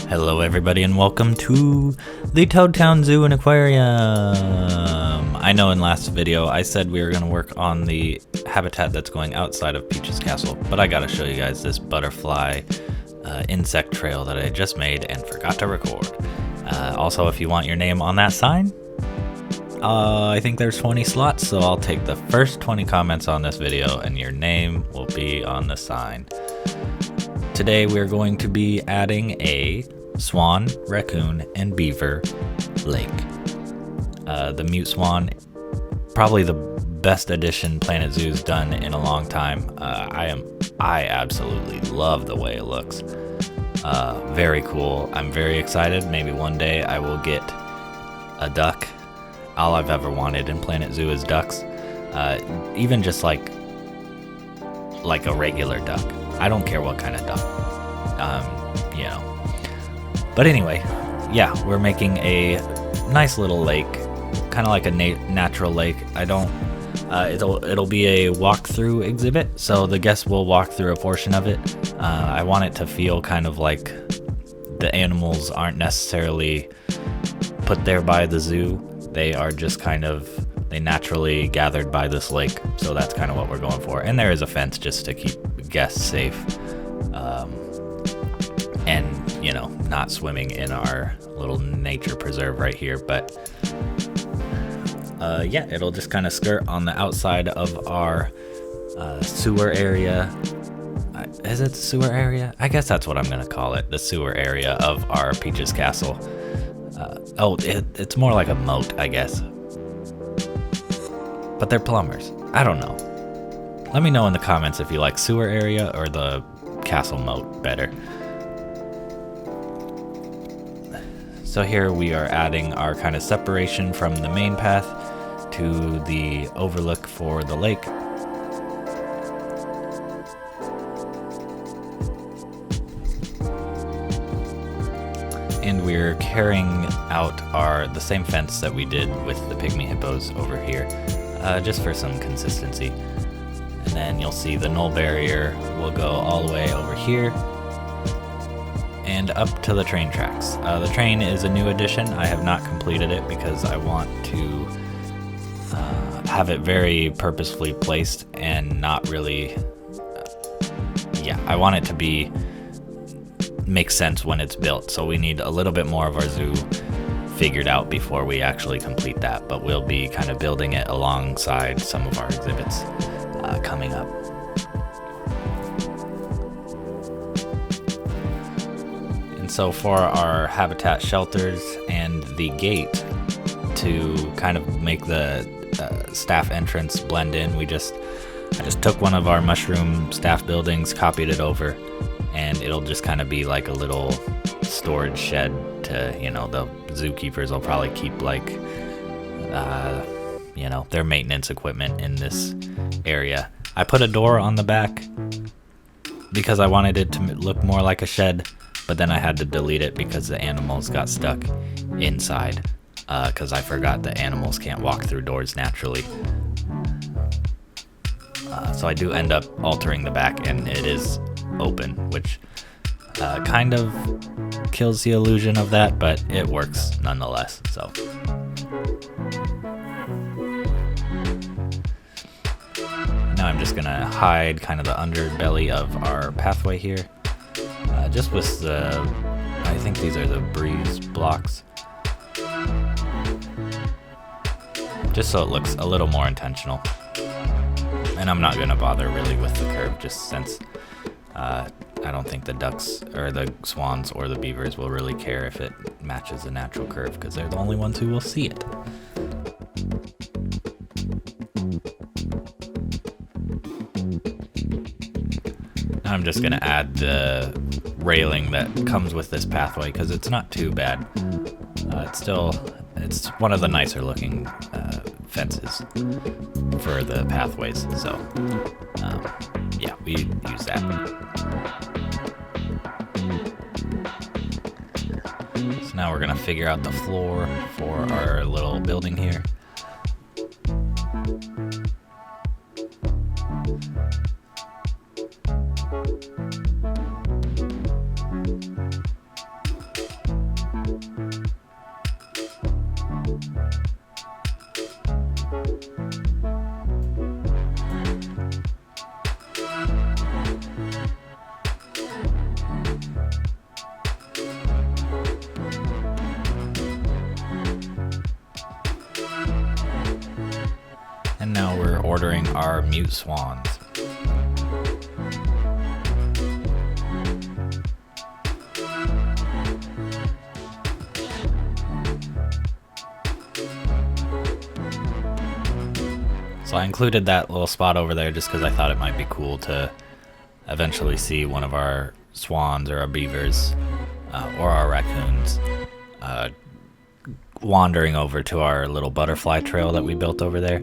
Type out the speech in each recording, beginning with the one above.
Hello everybody and welcome to the Toad Town Zoo and Aquarium. I know in last video I said we were going to work on the habitat that's going outside of Peach's castle, but I gotta show you guys this butterfly insect trail that I just made and forgot to record. Also, if you want your name on that sign, I think there's 20 slots, so I'll take the first 20 comments on this video and your name will be on the sign. Today we're going to be adding a swan, raccoon, and beaver lake. The mute swan, probably the best addition planetzoo's done in a long time. I absolutely love the way it looks. Very cool. I'm very excited. Maybe one day I will get a duck. All I've ever wanted in planetzoo is ducks. Even just like a regular duck. I don't care what kind of duck. You know. But anyway, yeah, we're making a nice little lake, kind of like a natural lake. It'll be a walkthrough exhibit, so the guests will walk through a portion of it. I want it to feel kind of like the animals aren't necessarily put there by the zoo. They are just they naturally gathered by this lake, so that's kind of what we're going for. And there is a fence just to keep guests safe, and you know, not swimming in our little nature preserve right here. But yeah, it'll just kind of skirt on the outside of our sewer area. Is it the sewer area? I guess that's what I'm gonna call it, the sewer area of our Peach's castle. It's more like a moat, I guess. But they're plumbers. I don't know. Let me know in the comments if you like sewer area or the castle moat better. So here we are adding our kind of separation from the main path to the overlook for the lake. And we're carrying out the same fence that we did with the pygmy hippos over here, just for some consistency. And then you'll see the null barrier will go all the way over here and up to the train tracks. The train is a new addition. I have not completed it because I want to have it very purposefully placed and not really, I want it to make sense when it's built. So we need a little bit more of our zoo figured out before we actually complete that, but we'll be kind of building it alongside some of our exhibits coming up. And so for our habitat shelters and the gate, to kind of make the staff entrance blend in, I just took one of our mushroom staff buildings, copied it over, and it'll just kind of be like a little storage shed to, the zookeepers will probably keep their maintenance equipment in this area. I put a door on the back because I wanted it to look more like a shed, but then I had to delete it because the animals got stuck inside, because I forgot that animals can't walk through doors naturally. So I do end up altering the back, and it is open, which kind of kills the illusion of that, but it works nonetheless. So now I'm just gonna hide kind of the underbelly of our pathway here, just with I think these are the breeze blocks, just so it looks a little more intentional. And I'm not gonna bother really with the curve, just since I don't think the ducks or the swans or the beavers will really care if it matches the natural curve, because they're the only ones who will see it. Now I'm just gonna add the railing that comes with this pathway, because it's not too bad. It's one of the nicer looking fences for the pathways, so yeah, we use that. So now we're gonna figure out the floor for our little building here. ordering our mute swans. So I included that little spot over there just because I thought it might be cool to eventually see one of our swans or our beavers or our raccoons wandering over to our little butterfly trail that we built over there.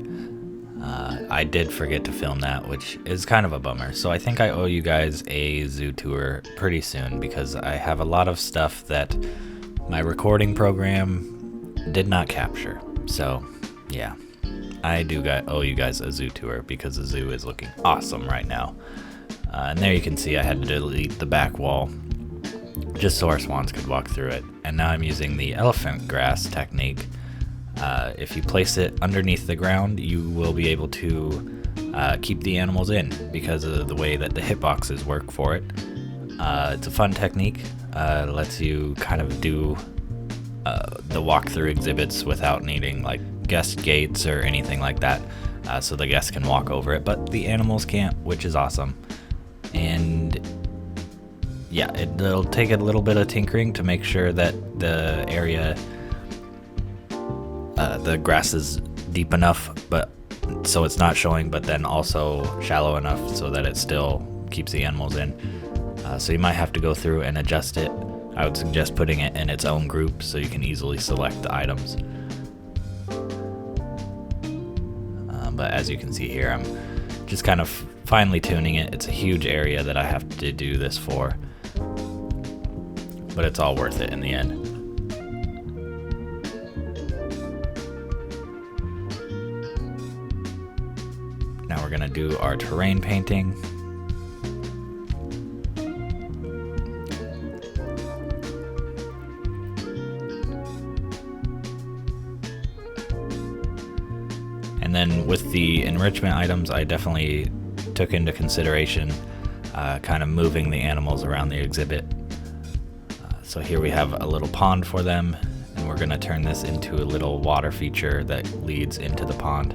I did forget to film that, which is kind of a bummer. So I think I owe you guys a zoo tour pretty soon because I have a lot of stuff that my recording program did not capture. So yeah, I do owe you guys a zoo tour because the zoo is looking awesome right now. And there you can see I had to delete the back wall just so our swans could walk through it. And now I'm using the elephant grass technique. If you place it underneath the ground, you will be able to keep the animals in because of the way that the hitboxes work for it. It's a fun technique. It lets you kind of do the walkthrough exhibits without needing like guest gates or anything like that, so the guests can walk over it, but the animals can't, which is awesome. And yeah, it'll take a little bit of tinkering to make sure that the area, the grass is deep enough, but so it's not showing, but then also shallow enough so that it still keeps the animals in. So you might have to go through and adjust it. I would suggest putting it in its own group so you can easily select the items. But as you can see here, I'm just kind of finely tuning it. It's a huge area that I have to do this for, but it's all worth it in the end. Now we're gonna do our terrain painting. And then with the enrichment items, I definitely took into consideration kind of moving the animals around the exhibit. So here we have a little pond for them, and we're gonna turn this into a little water feature that leads into the pond.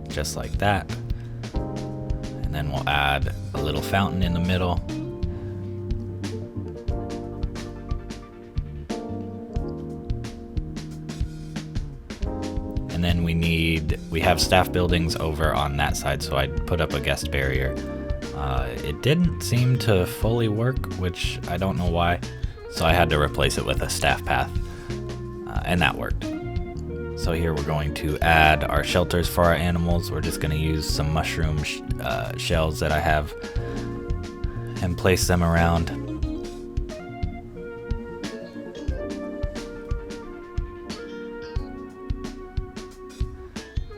Just like that. And then we'll add a little fountain in the middle. And then we have staff buildings over on that side, so I put up a guest barrier. It didn't seem to fully work, which I don't know why, so I had to replace it with a staff path, and that worked. So here we're going to add our shelters for our animals. We're just going to use some mushroom shells that I have and place them around.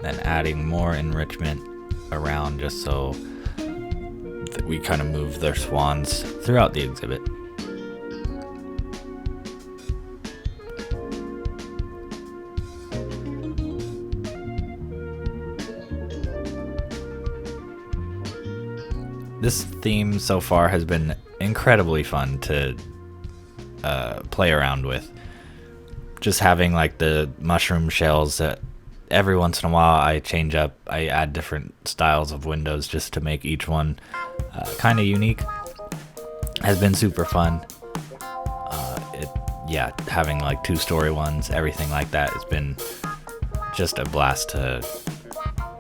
Then adding more enrichment around just so that we kind of move their swans throughout the exhibit. This theme so far has been incredibly fun to play around with. Just having like the mushroom shells that every once in a while I change up. I add different styles of windows just to make each one kind of unique. Has been super fun. Having like 2-story ones, everything like that, has been just a blast to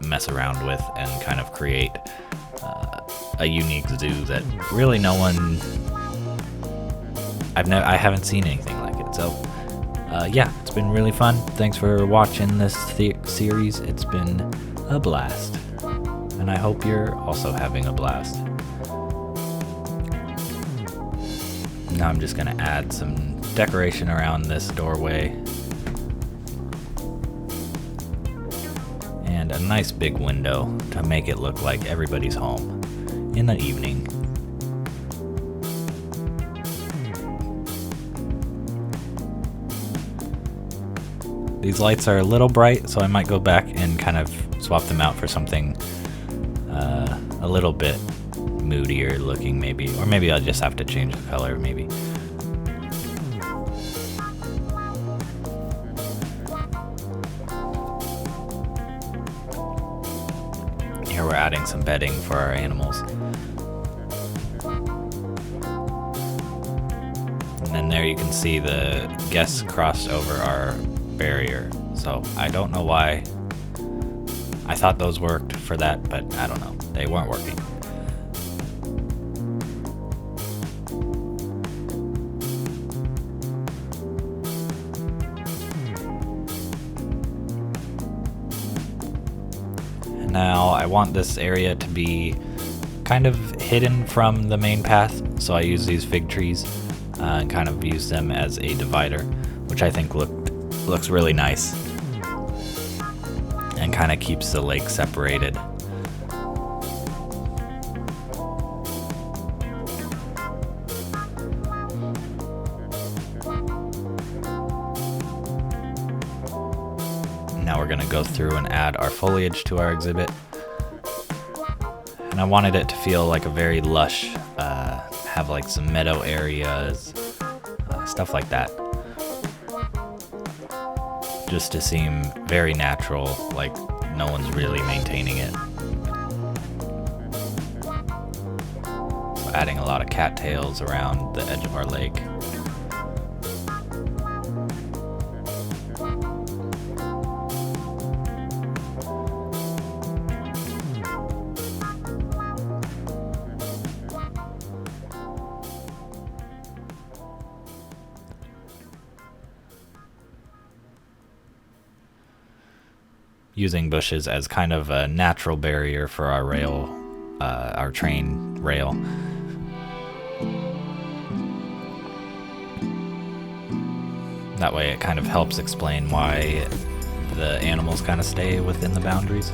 mess around with and kind of create a unique zoo that really no one, I haven't seen anything like it. So it's been really fun. Thanks for watching this series. It's been a blast, and I hope you're also having a blast. Now I'm just gonna add some decoration around this doorway and a nice big window to make it look like everybody's home in the evening. These lights are a little bright, so I might go back and kind of swap them out for something a little bit moodier looking maybe, or maybe I'll just have to change the color maybe. Here we're adding some bedding for our animals. And then there you can see the guests crossed over our barrier. So I don't know why. I thought those worked for that, but I don't know. They weren't working. Now I want this area to be kind of hidden from the main path, so I use these fig trees and kind of use them as a divider, which I think looks really nice and kind of keeps the lake separated. Now we're gonna go through and add our foliage to our exhibit. And I wanted it to feel like a very lush, have like some meadow areas, stuff like that. Just to seem very natural, like no one's really maintaining it. So adding a lot of cattails around the edge of our lake. Using bushes as kind of a natural barrier for our rail, our train rail. That way it kind of helps explain why the animals kind of stay within the boundaries.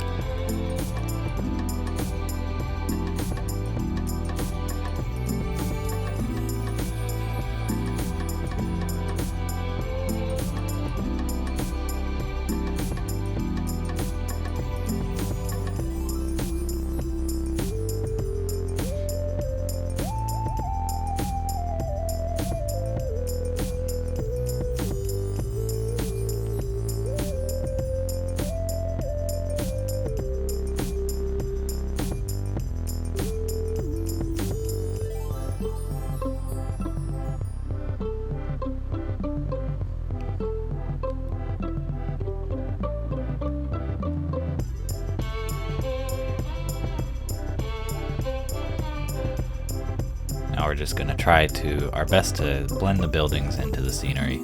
Now we're just gonna try our best to blend the buildings into the scenery.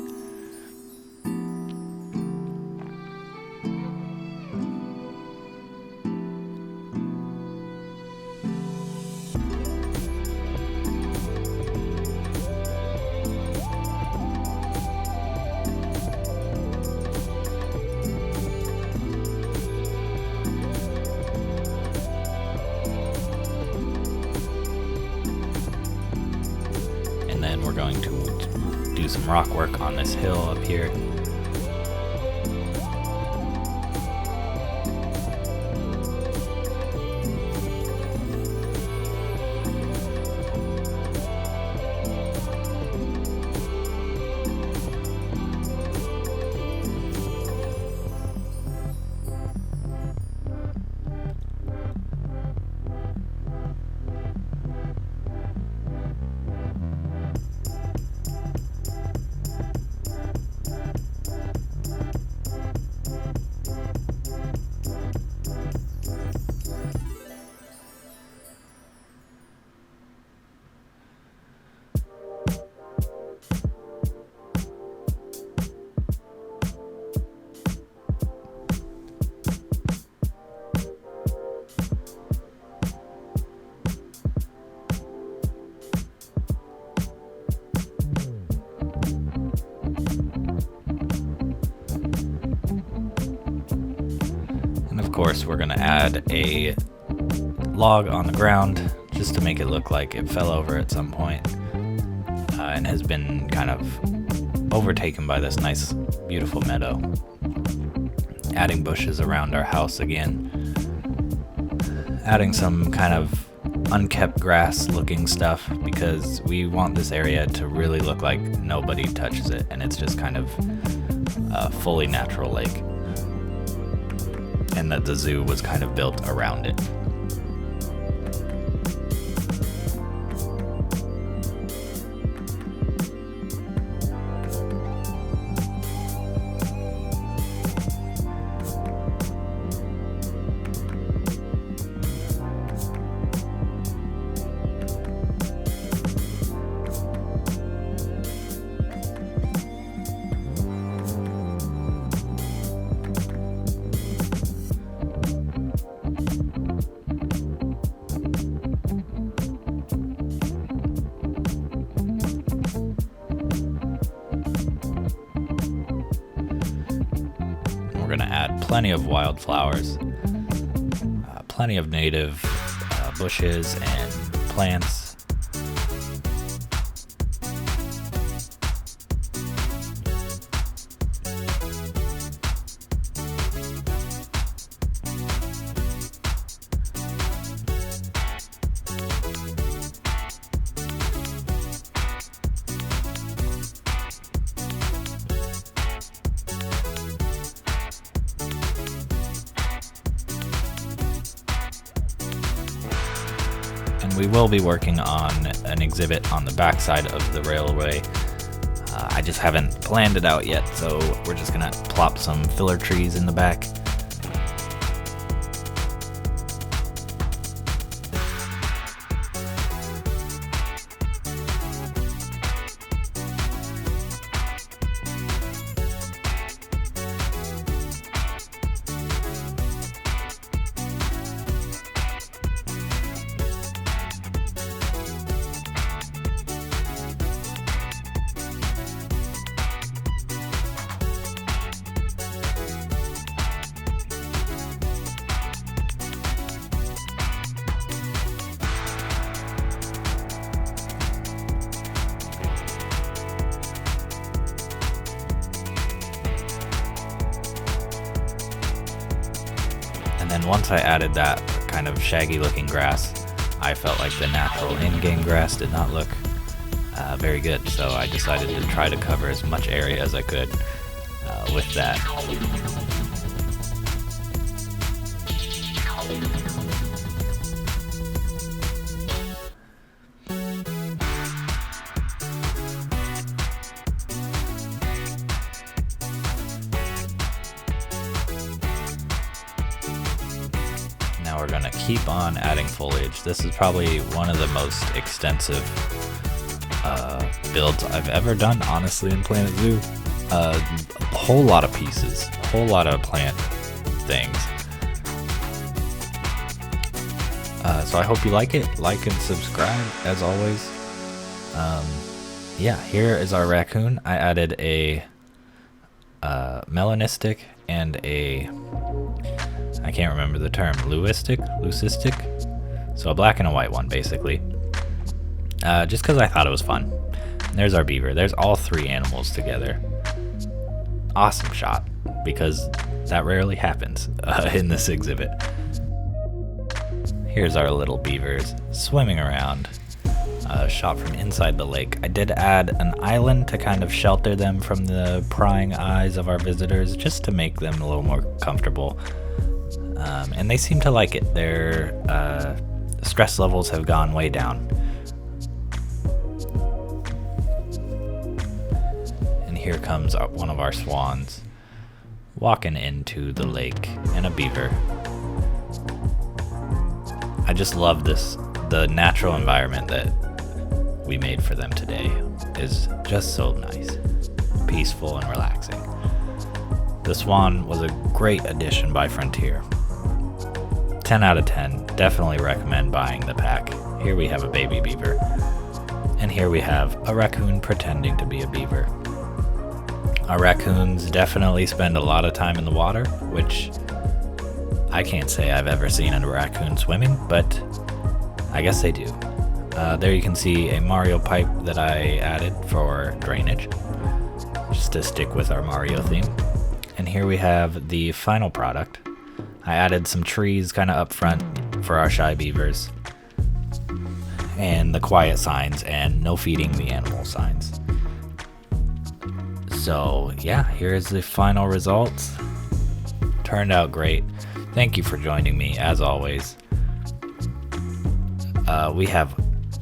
And then we're going to do some rock work on this hill up here. Of course, we're going to add a log on the ground just to make it look like it fell over at some point and has been kind of overtaken by this nice, beautiful meadow. Adding bushes around our house again. adding some kind of unkept grass looking stuff because we want this area to really look like nobody touches it and it's just kind of a fully natural lake, and that the zoo was kind of built around it. We're going to add plenty of wildflowers, plenty of native bushes and plants. We will be working on an exhibit on the backside of the railway. I just haven't planned it out yet, so we're just gonna plop some filler trees in the back. And then once I added that kind of shaggy looking grass, I felt like the natural in-game grass did not look very good, so I decided to try to cover as much area as I could with that. Now we're gonna keep on adding foliage. This is probably one of the most extensive builds I've ever done, honestly, in planetzoo. A whole lot of pieces, a whole lot of plant things. So I hope you like it. Like and subscribe, as always. Yeah, here is our raccoon. I added a melanistic and a, I can't remember the term, leucistic? So a black and a white one, basically. Just because I thought it was fun. And there's our beaver. There's all three animals together. Awesome shot, because that rarely happens in this exhibit. Here's our little beavers swimming around, shot from inside the lake. I did add an island to kind of shelter them from the prying eyes of our visitors, just to make them a little more comfortable. And they seem to like it. Their stress levels have gone way down. And here comes one of our swans walking into the lake, and a beaver. I just love this. The natural environment that we made for them today is just so nice, peaceful and relaxing. The swan was a great addition by Frontier. 10 out of 10, definitely recommend buying the pack. Here we have a baby beaver, and here we have a raccoon pretending to be a beaver. Our raccoons definitely spend a lot of time in the water, which I can't say I've ever seen a raccoon swimming, but I guess they do. There you can see a Mario pipe that I added for drainage, just to stick with our Mario theme. And here we have the final product. I added some trees kind of up front for our shy beavers, and the quiet signs, and no feeding the animal signs. So yeah, here's the final results. Turned out great. Thank you for joining me, as always. We have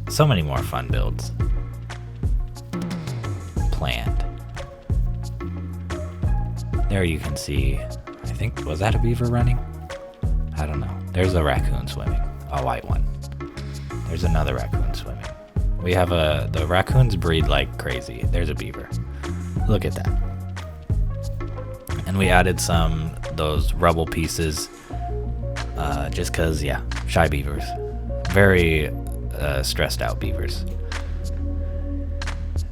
so many more fun builds planned. There you can see, I think, was that a beaver running? I don't know. There's a raccoon swimming, a white one. There's another raccoon swimming. We have the raccoons breed like crazy. There's a beaver. Look at that. And we added those rubble pieces, just cause, yeah, shy beavers. Very stressed out beavers.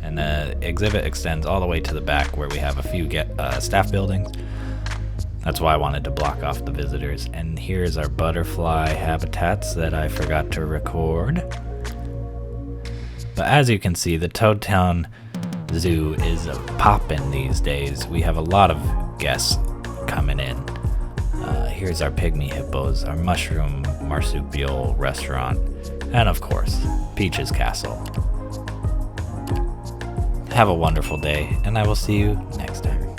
And the exhibit extends all the way to the back where we have a few staff buildings. That's why I wanted to block off the visitors. And here's our butterfly habitats that I forgot to record. But as you can see, the Toadtown Zoo is poppin' these days. We have a lot of guests coming in. Here's our pygmy hippos, our mushroom marsupial restaurant, and of course, Peach's Castle. Have a wonderful day, and I will see you next time.